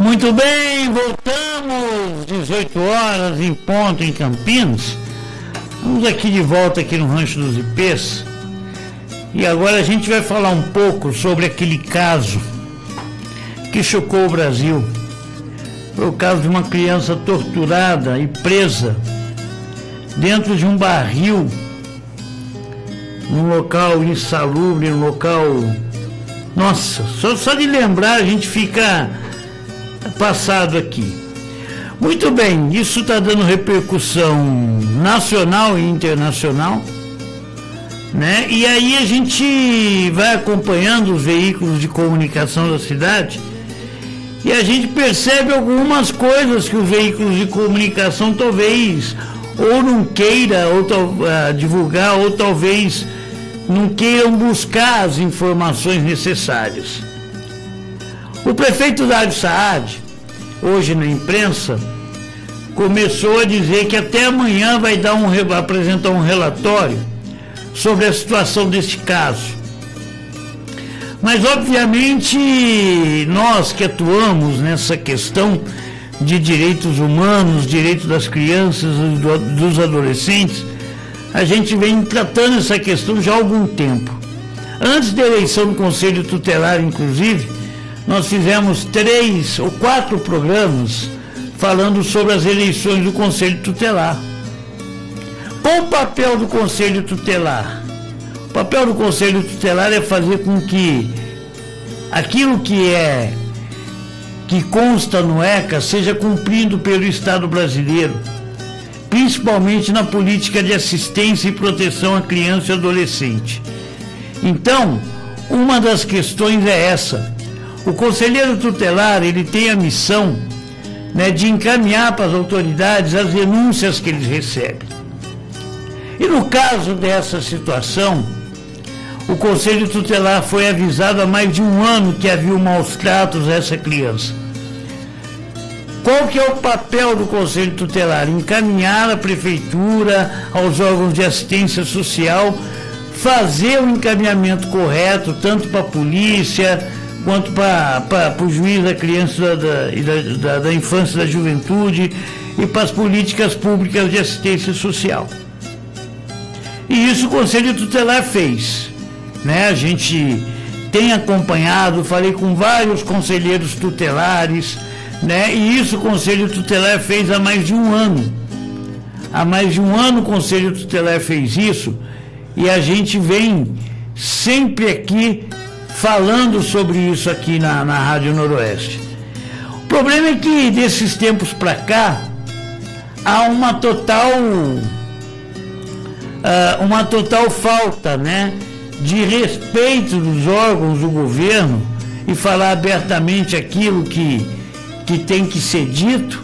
Muito bem, voltamos, 18 horas em ponto em Campinas. Vamos aqui de volta aqui no Rancho dos Ipês. E agora a gente vai falar um pouco sobre aquele caso que chocou o Brasil. Foi o caso de uma criança torturada e presa dentro de um barril, num local insalubre, num local... Nossa, só de lembrar a gente fica passado aqui. Muito bem, isso está dando repercussão nacional e internacional, né? E aí a gente vai acompanhando os veículos de comunicação da cidade e a gente percebe algumas coisas que os veículos de comunicação talvez ou não queira divulgar, ou talvez não queiram buscar as informações necessárias. O prefeito Dário Saad, hoje na imprensa, começou a dizer que até amanhã vai apresentar um relatório sobre a situação desse caso. Mas, obviamente, nós que atuamos nessa questão de direitos humanos, direitos das crianças e dos adolescentes, a gente vem tratando essa questão já há algum tempo. Antes da eleição do Conselho Tutelar, inclusive, nós fizemos 3 ou 4 programas falando sobre as eleições do Conselho Tutelar. Qual o papel do Conselho Tutelar? O papel do Conselho Tutelar é fazer com que aquilo que consta no ECA seja cumprido pelo Estado brasileiro, principalmente na política de assistência e proteção à criança e adolescente. Então, uma das questões é essa. O conselheiro tutelar, ele tem a missão, né, de encaminhar para as autoridades as denúncias que eles recebem. E no caso dessa situação, o Conselho Tutelar foi avisado há mais de um ano que havia maus tratos a essa criança. Qual que é o papel do Conselho Tutelar? Encaminhar a prefeitura, aos órgãos de assistência social, fazer o encaminhamento correto, tanto para a polícia, quanto para o juiz da criança da infância e da juventude e para as políticas públicas de assistência social. E isso o Conselho Tutelar fez, né? A gente tem acompanhado, falei com vários conselheiros tutelares, né? E isso o Conselho Tutelar fez há mais de um ano. Há mais de um ano o Conselho Tutelar fez isso e a gente vem sempre aqui falando sobre isso aqui na Rádio Noroeste. O problema é que desses tempos para cá há uma total falta, né, de respeito dos órgãos do governo e falar abertamente aquilo que tem que ser dito,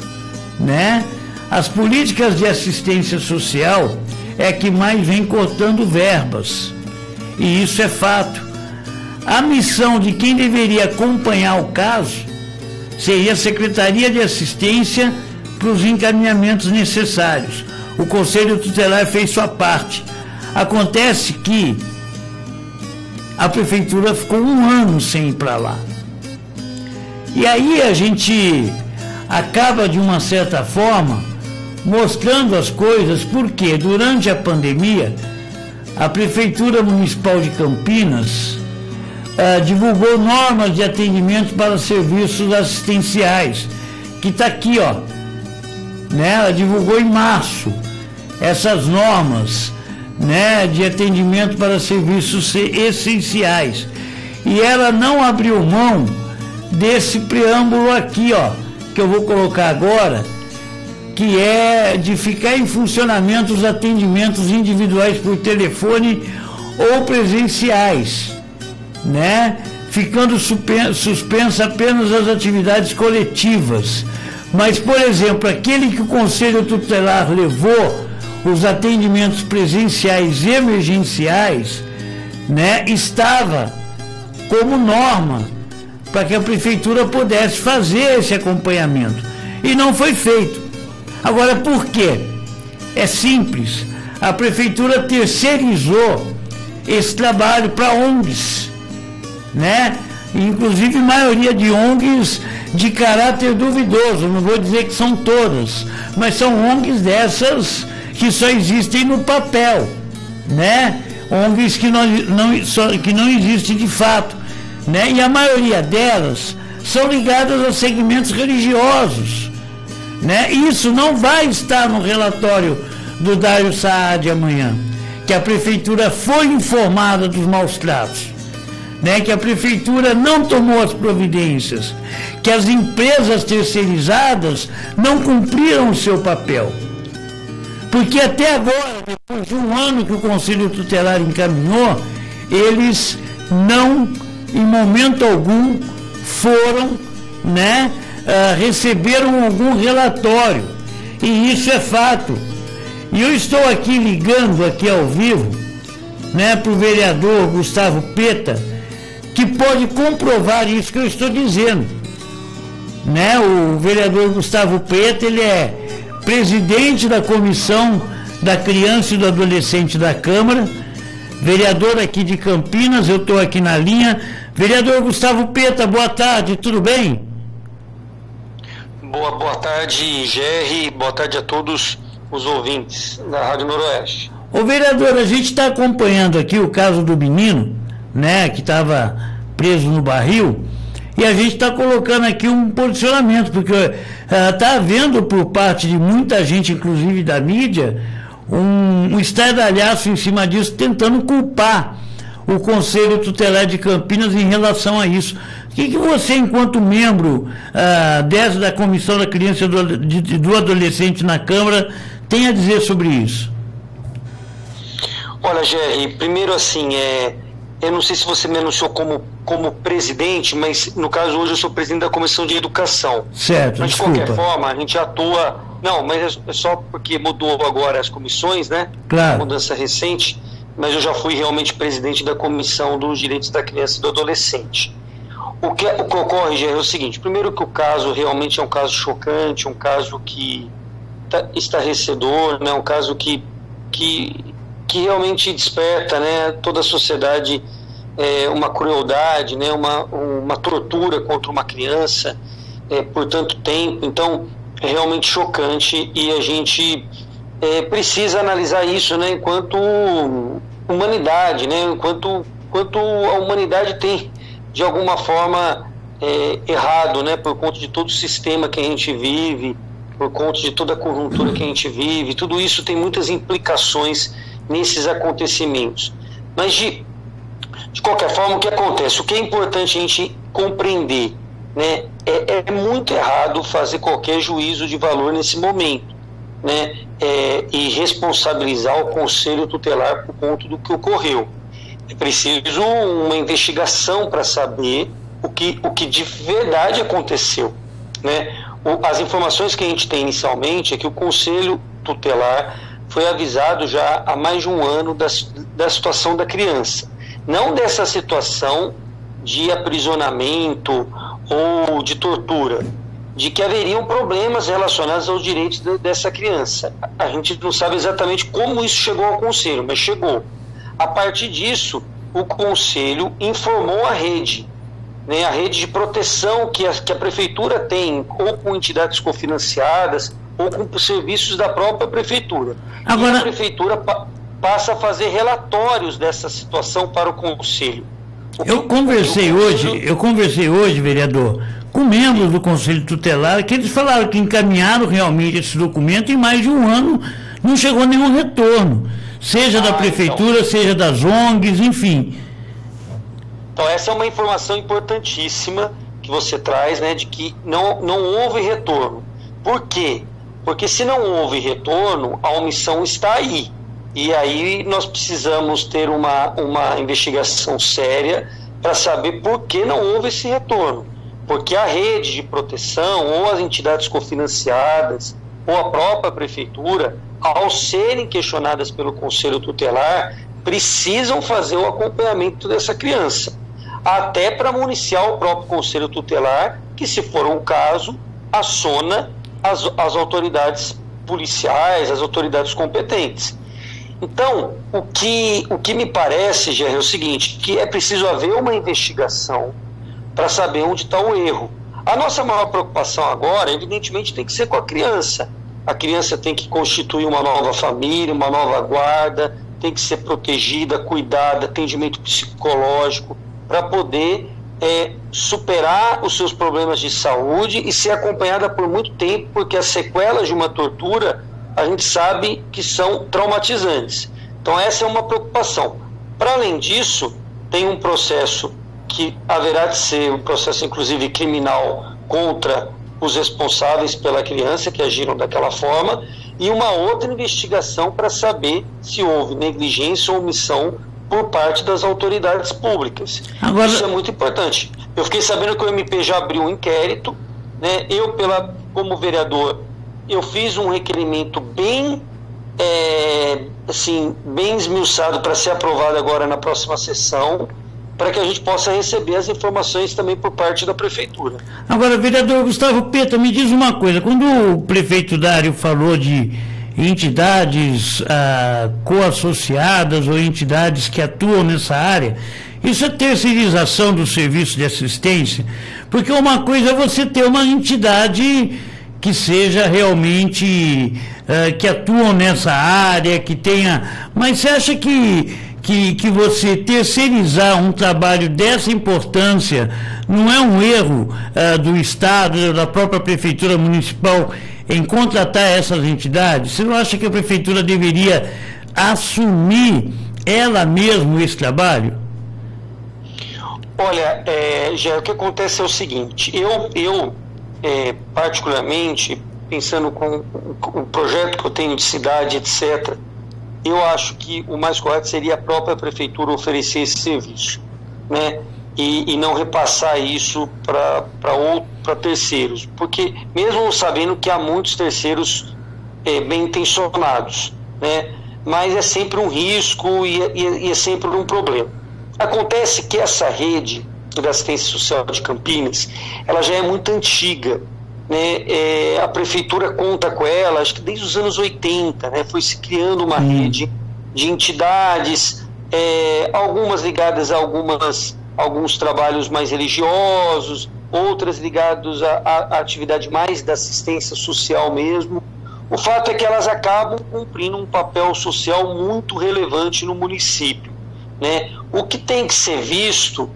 né? As políticas de assistência social é que mais vem cortando verbas, e isso é fato. A missão de quem deveria acompanhar o caso seria a Secretaria de Assistência para os encaminhamentos necessários. O Conselho Tutelar fez sua parte. Acontece que a prefeitura ficou um ano sem ir para lá. E aí a gente acaba, de uma certa forma, mostrando as coisas, porque durante a pandemia, a Prefeitura Municipal de Campinas divulgou normas de atendimento para serviços assistenciais, que está aqui, ó, né? Ela divulgou em março essas normas, né, de atendimento para serviços essenciais, e ela não abriu mão desse preâmbulo aqui, ó, que eu vou colocar agora, que é de ficar em funcionamento os atendimentos individuais por telefone ou presenciais, né? Ficando suspensa apenas as atividades coletivas. Mas, por exemplo, aquele que o Conselho Tutelar levou, os atendimentos presenciais e emergenciais, né, estava como norma para que a prefeitura pudesse fazer esse acompanhamento. E não foi feito. Agora, por quê? É simples. A prefeitura terceirizou esse trabalho para ONGs, né? inclusive maioria de ONGs de caráter duvidoso, não vou dizer que são todas, mas são ONGs dessas que só existem no papel, né? ONGs que não existem de fato, né? E a maioria delas são ligadas a segmentos religiosos, né? Isso não vai estar no relatório do Dario Saad amanhã, que a prefeitura foi informada dos maus tratos, né? Que a prefeitura não tomou as providências, que as empresas terceirizadas não cumpriram o seu papel. Porque até agora, depois de um ano que o Conselho Tutelar encaminhou, eles não, em momento algum, foram, né, receberam algum relatório. E isso é fato. E eu estou aqui ligando aqui ao vivo, né, para o vereador Gustavo Peta, que pode comprovar isso que eu estou dizendo, né? O vereador Gustavo Peta, ele é presidente da Comissão da Criança e do Adolescente da Câmara, vereador aqui de Campinas. Eu estou aqui na linha. Vereador Gustavo Peta, boa tarde, tudo bem? Boa tarde, Gerry, boa tarde a todos os ouvintes da Rádio Noroeste. Ô vereador, a gente está acompanhando aqui o caso do menino, né, que estava preso no barril, e a gente está colocando aqui um posicionamento, porque está havendo por parte de muita gente, inclusive da mídia, um estardalhaço em cima disso, tentando culpar o Conselho Tutelar de Campinas em relação a isso. O que você, enquanto membro da Comissão da Criança e do Adolescente na Câmara, tem a dizer sobre isso? Olha, Gerry, primeiro assim, eu não sei se você me anunciou como presidente, mas no caso hoje eu sou presidente da Comissão de Educação. Certo, mas desculpa. De qualquer forma, a gente atua... Não, mas é só porque mudou agora as comissões, né? Claro. Mudança recente, mas eu já fui realmente presidente da Comissão dos Direitos da Criança e do Adolescente. O que ocorre, Gerry, é o seguinte: primeiro que o caso realmente é um caso chocante, um caso que estarrecedor, né? Um caso que realmente desperta, né, toda a sociedade, uma crueldade, né, uma tortura contra uma criança por tanto tempo. Então é realmente chocante e a gente precisa analisar isso, né, enquanto humanidade, né, enquanto a humanidade tem de alguma forma errado, né, por conta de todo o sistema que a gente vive, por conta de toda a conjuntura que a gente vive. Tudo isso tem muitas implicações nesses acontecimentos. Mas de qualquer forma, o que acontece? O que é importante a gente compreender, né? É muito errado fazer qualquer juízo de valor nesse momento, né? E responsabilizar o Conselho Tutelar por conta do que ocorreu. É preciso uma investigação para saber o que de verdade aconteceu, né? As informações que a gente tem inicialmente é que o Conselho Tutelar foi avisado já há mais de um ano da situação da criança. Não dessa situação de aprisionamento ou de tortura, de que haveriam problemas relacionados aos direitos dessa criança. A gente não sabe exatamente como isso chegou ao Conselho, mas chegou. A partir disso, o Conselho informou a rede, né, a rede de proteção que a Prefeitura tem, ou com entidades cofinanciadas, ou com serviços da própria Prefeitura. Agora... E a Prefeitura passa a fazer relatórios dessa situação para o Conselho. Eu conversei hoje, vereador, com membros do Conselho Tutelar, que eles falaram que encaminharam realmente esse documento e em mais de um ano não chegou nenhum retorno, seja da Prefeitura, então, seja das ONGs, enfim. Então essa é uma informação importantíssima que você traz, né, de que não houve retorno. Por quê? Porque se não houve retorno, a omissão está aí. E aí nós precisamos ter uma investigação séria para saber por que não houve esse retorno. Porque a rede de proteção, ou as entidades cofinanciadas, ou a própria Prefeitura, ao serem questionadas pelo Conselho Tutelar, precisam fazer o acompanhamento dessa criança. Até para municiar o próprio Conselho Tutelar, que, se for um caso, aciona as autoridades policiais, as autoridades competentes. Então, o que me parece, Gerry, é o seguinte, que é preciso haver uma investigação para saber onde está o erro. A nossa maior preocupação agora, evidentemente, tem que ser com a criança. A criança tem que constituir uma nova família, uma nova guarda, tem que ser protegida, cuidada, atendimento psicológico, para poder superar os seus problemas de saúde e ser acompanhada por muito tempo, porque as sequelas de uma tortura, a gente sabe que são traumatizantes. Então essa é uma preocupação. Para além disso, tem um processo que haverá de ser um processo, inclusive, criminal contra os responsáveis pela criança que agiram daquela forma, e uma outra investigação para saber se houve negligência ou omissão por parte das autoridades públicas. Agora... Isso é muito importante. Eu fiquei sabendo que o MP já abriu um inquérito, né? Eu, como vereador, eu fiz um requerimento bem bem esmiuçado para ser aprovado agora na próxima sessão, para que a gente possa receber as informações também por parte da Prefeitura. Agora, vereador Gustavo Peta, me diz uma coisa, quando o prefeito Dário falou de entidades coassociadas ou entidades que atuam nessa área, isso é terceirização do serviço de assistência? Porque uma coisa é você ter uma entidade que seja realmente, que atuam nessa área, que tenha... Mas você acha que você terceirizar um trabalho dessa importância não é um erro do Estado, da própria Prefeitura Municipal em contratar essas entidades? Você não acha que a Prefeitura deveria assumir ela mesma esse trabalho? Olha, já o que acontece é o seguinte, eu particularmente, pensando com o projeto que eu tenho de cidade, etc., eu acho que o mais correto seria a própria Prefeitura oferecer esse serviço, né? E não repassar isso para terceiros, porque mesmo sabendo que há muitos terceiros bem intencionados, né? Mas é sempre um risco e é sempre um problema. Acontece que essa rede da assistência social de Campinas, ela já é muito antiga, né? A Prefeitura conta com ela, acho que desde os anos 80, né? Foi se criando uma rede de entidades, algumas ligadas a alguns trabalhos mais religiosos, outras ligadas à atividade mais da assistência social mesmo. O fato é que elas acabam cumprindo um papel social muito relevante no município, né? O que tem que ser visto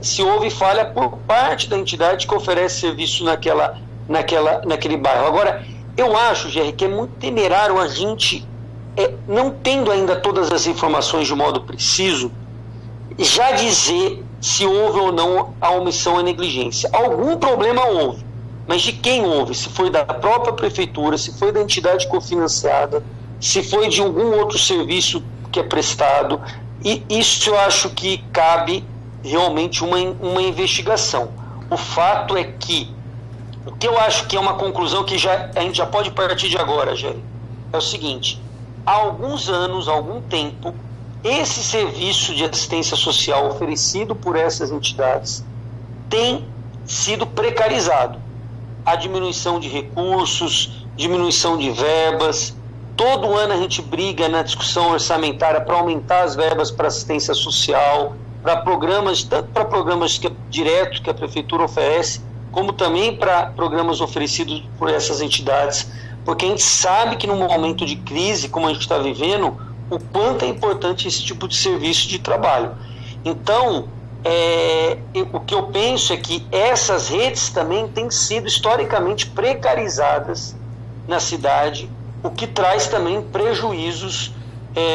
se houve falha por parte da entidade que oferece serviço naquele bairro. Agora, eu acho, Jerry, que é muito temerário a gente, não tendo ainda todas as informações de modo preciso, já dizer se houve ou não a omissão ou a negligência. Algum problema houve, mas de quem houve? Se foi da própria Prefeitura, se foi da entidade cofinanciada, se foi de algum outro serviço que é prestado, e isso eu acho que cabe realmente uma investigação. O fato é que, o que eu acho que é uma conclusão que a gente já pode partir de agora, Jair, é o seguinte: há alguns anos, há algum tempo, esse serviço de assistência social oferecido por essas entidades tem sido precarizado. A diminuição de recursos, diminuição de verbas. Todo ano a gente briga na discussão orçamentária para aumentar as verbas para assistência social, para programas, tanto para programas diretos que a Prefeitura oferece, como também para programas oferecidos por essas entidades, porque a gente sabe que num momento de crise, como a gente está vivendo, o quanto é importante esse tipo de serviço de trabalho. Então, o que eu penso é que essas redes também têm sido historicamente precarizadas na cidade, o que traz também prejuízos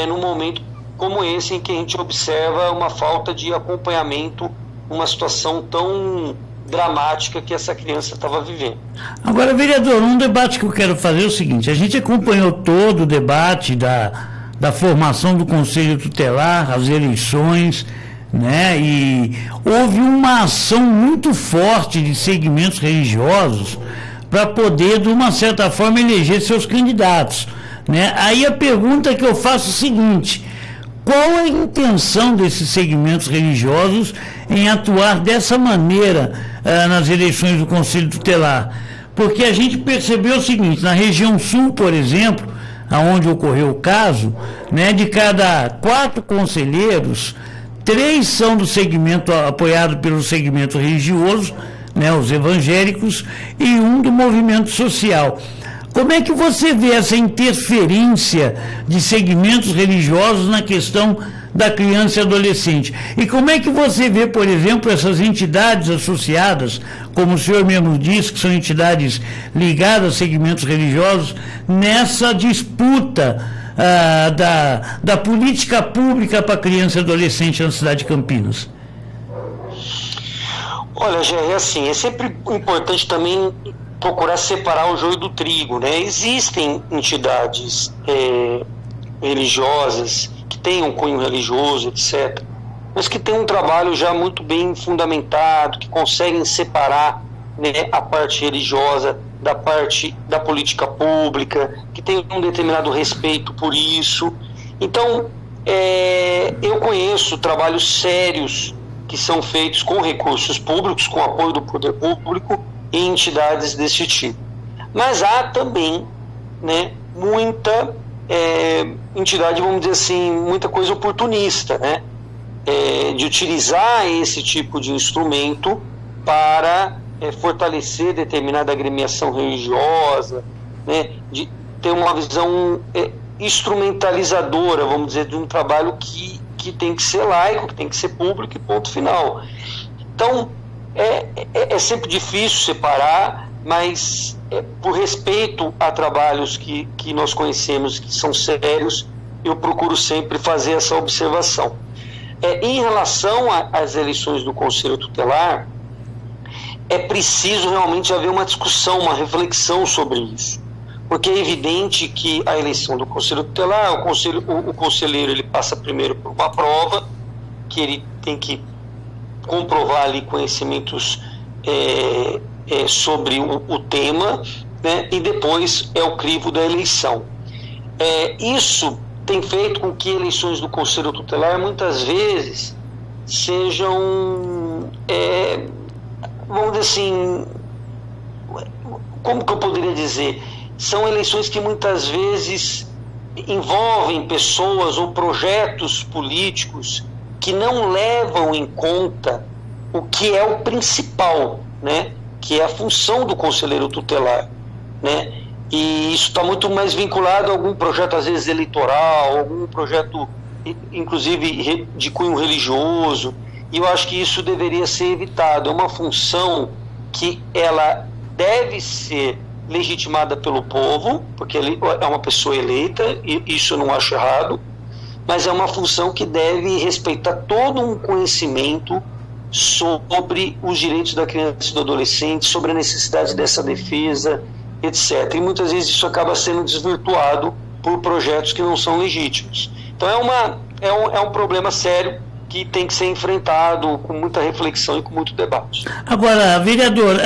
num momento como esse, em que a gente observa uma falta de acompanhamento, uma situação tão dramática que essa criança estava vivendo. Agora, vereador, um debate que eu quero fazer é o seguinte: a gente acompanhou todo o debate da formação do Conselho Tutelar, as eleições, né? E houve uma ação muito forte de segmentos religiosos para poder, de uma certa forma, eleger seus candidatos, né? Aí a pergunta que eu faço é o seguinte: qual a intenção desses segmentos religiosos em atuar dessa maneira nas eleições do Conselho Tutelar? Porque a gente percebeu o seguinte: na região sul, por exemplo, aonde ocorreu o caso, né, de cada 4 conselheiros, 3 são do segmento apoiado pelo segmento religioso, né, os evangélicos, e 1 do movimento social. Como é que você vê essa interferência de segmentos religiosos na questão da criança e adolescente? E como é que você vê, por exemplo, essas entidades associadas, como o senhor mesmo disse, que são entidades ligadas a segmentos religiosos, nessa disputa da política pública para criança e adolescente na cidade de Campinas? Olha, Gé, é assim, é sempre importante também procurar separar o joio do trigo, né? Existem entidades religiosas que têm um cunho religioso, etc., mas que têm um trabalho já muito bem fundamentado, que conseguem separar, né, a parte religiosa da parte da política pública, que tem um determinado respeito por isso. Então, eu conheço trabalhos sérios que são feitos com recursos públicos, com apoio do poder público, em entidades desse tipo. Mas há também, né, muita entidade, vamos dizer assim, muita coisa oportunista, né, de utilizar esse tipo de instrumento para fortalecer determinada agremiação religiosa, né, de ter uma visão instrumentalizadora, vamos dizer, de um trabalho que tem que ser laico, que tem que ser público e ponto final. Então, é sempre difícil separar, mas por respeito a trabalhos que nós conhecemos, que são sérios, eu procuro sempre fazer essa observação. Em relação às eleições do Conselho Tutelar, é preciso realmente haver uma discussão, uma reflexão sobre isso, porque é evidente que a eleição do Conselho Tutelar, o conselheiro ele passa primeiro por uma prova, que ele tem que comprovar ali conhecimentos sobre o tema, né, e depois é o crivo da eleição. Isso tem feito com que eleições do Conselho Tutelar muitas vezes sejam, vamos dizer assim, como que eu poderia dizer? São eleições que muitas vezes envolvem pessoas ou projetos políticos que não levam em conta o que é o principal, né, que é a função do conselheiro tutelar, né, e isso está muito mais vinculado a algum projeto, às vezes eleitoral, algum projeto, inclusive, de cunho religioso, e eu acho que isso deveria ser evitado. É uma função que ela deve ser legitimada pelo povo, porque ele é uma pessoa eleita, e isso eu não acho errado, mas é uma função que deve respeitar todo um conhecimento sobre os direitos da criança e do adolescente, sobre a necessidade dessa defesa, etc. E muitas vezes isso acaba sendo desvirtuado por projetos que não são legítimos. Então é um problema sério que tem que ser enfrentado com muita reflexão e com muito debate. Agora, vereador,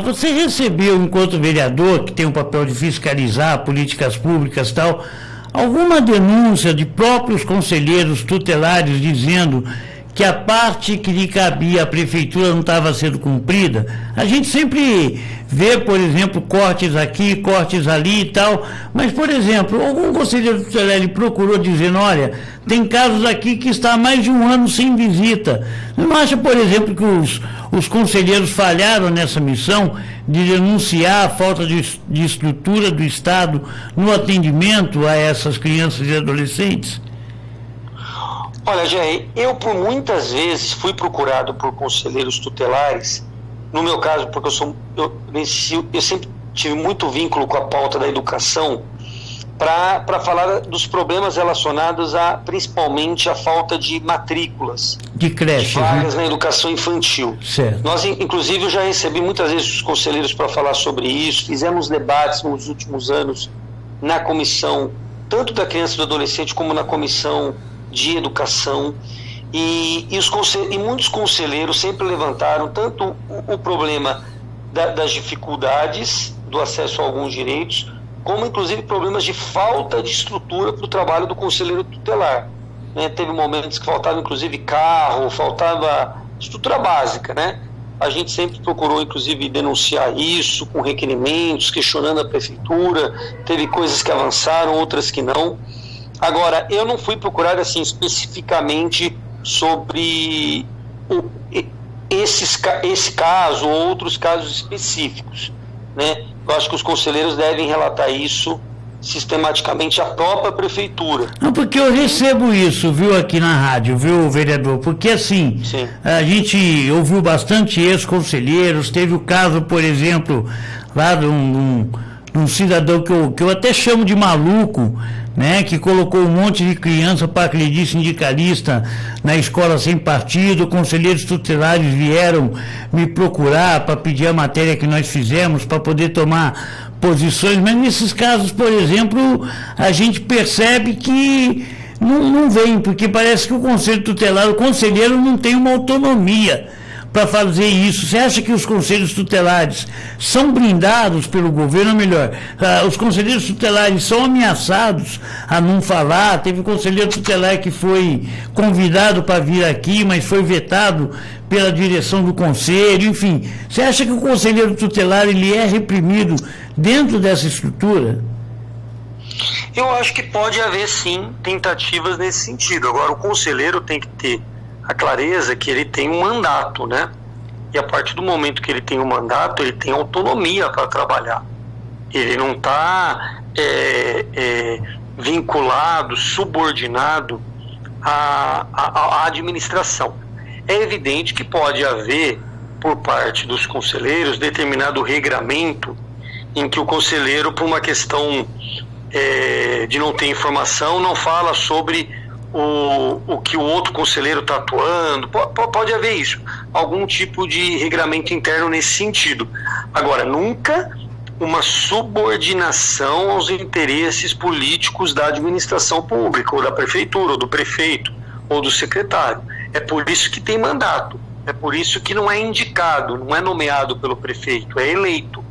você recebeu, enquanto vereador, que tem o papel de fiscalizar políticas públicas e tal, alguma denúncia de próprios conselheiros tutelares dizendo que a parte que lhe cabia à prefeitura não estava sendo cumprida? A gente sempre vê, por exemplo, cortes aqui, cortes ali e tal, mas, por exemplo, algum conselheiro tutelar ele procurou dizendo, olha, tem casos aqui que está há mais de um ano sem visita. Você não acha, por exemplo, que os conselheiros falharam nessa missão de denunciar a falta de estrutura do Estado no atendimento a essas crianças e adolescentes? Olha, Jair, eu por muitas vezes fui procurado por conselheiros tutelares, no meu caso, porque eu sempre tive muito vínculo com a pauta da educação, para falar dos problemas relacionados principalmente à falta de matrículas, de creches, de vagas, né, na educação infantil. Certo. Nós, inclusive, eu já recebi muitas vezes os conselheiros para falar sobre isso, fizemos debates nos últimos anos na comissão, tanto da criança e do adolescente, como na comissão de educação, e muitos conselheiros sempre levantaram tanto o problema das dificuldades do acesso a alguns direitos, como inclusive problemas de falta de estrutura para o trabalho do conselheiro tutelar, né? Teve momentos que faltava inclusive carro, faltava estrutura básica, né? A gente sempre procurou inclusive denunciar isso com requerimentos, questionando a prefeitura, teve coisas que avançaram, outras que não. Agora, eu não fui procurado assim especificamente sobre esse caso ou outros casos específicos, né? Eu acho que os conselheiros devem relatar isso sistematicamente à própria prefeitura. Não, porque eu recebo isso, viu, aqui na rádio, viu, vereador? Porque assim, sim, a gente ouviu bastante ex-conselheiros, teve o caso, por exemplo, lá de um cidadão que eu até chamo de maluco, né, que colocou um monte de criança para agredir sindicalista na escola sem partido. Conselheiros tutelares vieram me procurar para pedir a matéria que nós fizemos, para poder tomar posições, mas nesses casos, por exemplo, a gente percebe que não vem, porque parece que o conselho tutelar, o conselheiro não tem uma autonomia para fazer isso. Você acha que os conselhos tutelares são blindados pelo governo? Ou melhor, os conselheiros tutelares são ameaçados a não falar? Teve um conselheiro tutelar que foi convidado para vir aqui, mas foi vetado pela direção do conselho. Enfim, você acha que o conselheiro tutelar ele é reprimido dentro dessa estrutura? Eu acho que pode haver sim tentativas nesse sentido. Agora, o conselheiro tem que ter a clareza que ele tem um mandato, né? E a partir do momento que ele tem um mandato, ele tem autonomia para trabalhar. Ele não está vinculado, subordinado à administração. É evidente que pode haver, por parte dos conselheiros, determinado regramento em que o conselheiro, por uma questão de não ter informação, não fala sobre o que o outro conselheiro está atuando. Pode haver isso, algum tipo de regramento interno nesse sentido. Agora, nunca uma subordinação aos interesses políticos da administração pública, ou da prefeitura, ou do prefeito, ou do secretário. É por isso que tem mandato, é por isso que não é indicado, não é nomeado pelo prefeito, é eleito.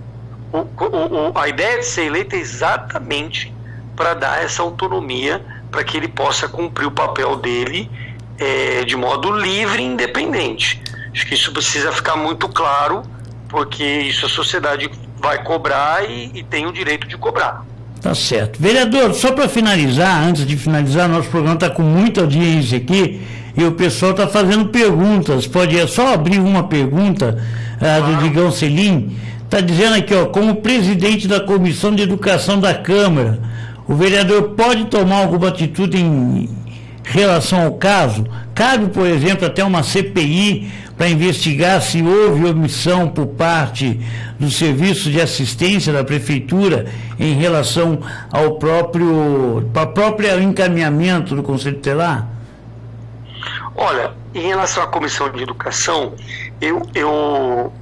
A ideia de ser eleito é exatamente para dar essa autonomia, para que ele possa cumprir o papel dele de modo livre e independente. Acho que isso precisa ficar muito claro, porque isso a sociedade vai cobrar e tem o direito de cobrar. Tá certo. Vereador, só para finalizar, antes de finalizar, nosso programa está com muita audiência aqui e o pessoal está fazendo perguntas. Pode só abrir uma pergunta do Digão Selim. Está dizendo aqui, ó, como presidente da Comissão de Educação da Câmara, o vereador pode tomar alguma atitude em relação ao caso? Cabe, por exemplo, até uma CPI para investigar se houve omissão por parte do serviço de assistência da prefeitura em relação ao próprio encaminhamento do Conselho Tutelar? Olha, em relação à Comissão de Educação,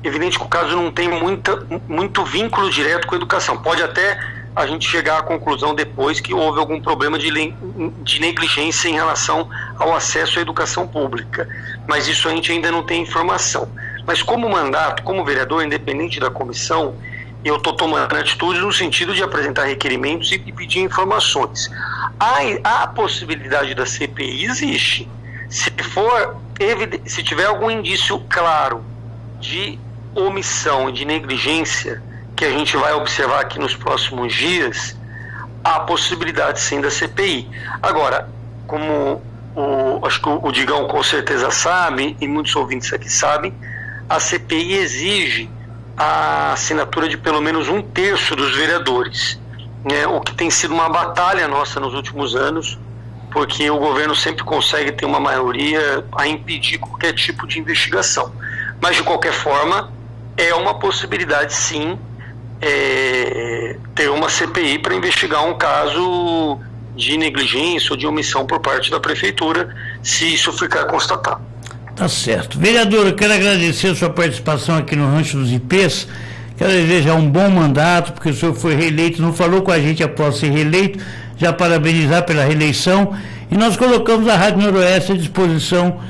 evidente que o caso não tem muito vínculo direto com a educação. Pode até a gente chegar à conclusão depois que houve algum problema de negligência em relação ao acesso à educação pública, mas isso a gente ainda não tem informação. Mas como mandato, como vereador, independente da comissão, eu estou tomando atitude no sentido de apresentar requerimentos e pedir informações. A possibilidade da CPI existe. Se tiver algum indício claro de omissão e de negligência, que a gente vai observar aqui nos próximos dias, há possibilidade sim da CPI. Agora, como acho que o Digão com certeza sabe, e muitos ouvintes aqui sabem, a CPI exige a assinatura de pelo menos 1/3 dos vereadores, né? O que tem sido uma batalha nossa nos últimos anos, porque o governo sempre consegue ter uma maioria a impedir qualquer tipo de investigação. Mas, de qualquer forma, é uma possibilidade sim ter uma CPI para investigar um caso de negligência ou de omissão por parte da prefeitura, se isso ficar constatado. Tá certo. Vereador, eu quero agradecer a sua participação aqui no Rancho dos Ipês. Quero desejar um bom mandato, porque o senhor foi reeleito, não falou com a gente após ser reeleito, já parabenizar pela reeleição, e nós colocamos a Rádio Noroeste à disposição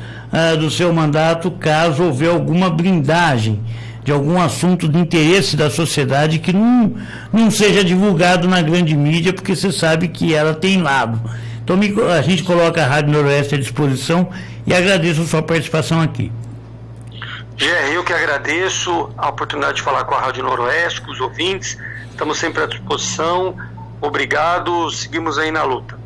do seu mandato, caso houver alguma blindagem de algum assunto de interesse da sociedade que não seja divulgado na grande mídia, porque você sabe que ela tem lado. Então a gente coloca a Rádio Noroeste à disposição e agradeço a sua participação aqui. Eu que agradeço a oportunidade de falar com a Rádio Noroeste, com os ouvintes, estamos sempre à disposição. Obrigado, seguimos aí na luta.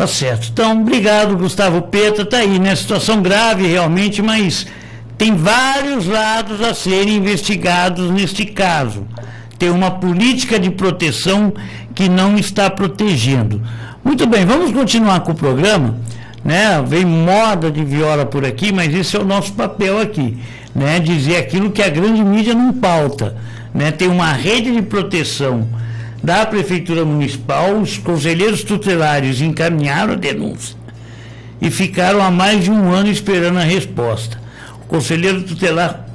Tá certo. Então, obrigado, Gustavo Peta. Tá aí, né? Situação grave realmente, mas tem vários lados a serem investigados neste caso. Tem uma política de proteção que não está protegendo. Muito bem, vamos continuar com o programa, né? Vem moda de viola por aqui, mas esse é o nosso papel aqui, né? Dizer aquilo que a grande mídia não pauta, né? Tem uma rede de proteção da Prefeitura Municipal, os conselheiros tutelares encaminharam a denúncia e ficaram há mais de um ano esperando a resposta. O conselheiro tutelar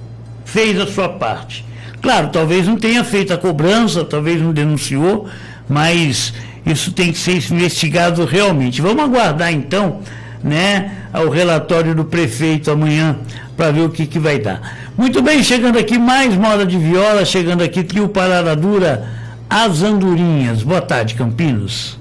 fez a sua parte. Claro, talvez não tenha feito a cobrança, talvez não denunciou, mas isso tem que ser investigado realmente. Vamos aguardar então, né, o relatório do prefeito amanhã para ver o que vai dar. Muito bem, chegando aqui mais moda de viola, chegando aqui trio Parada Dura, As Andorinhas. Boa tarde, Campinas.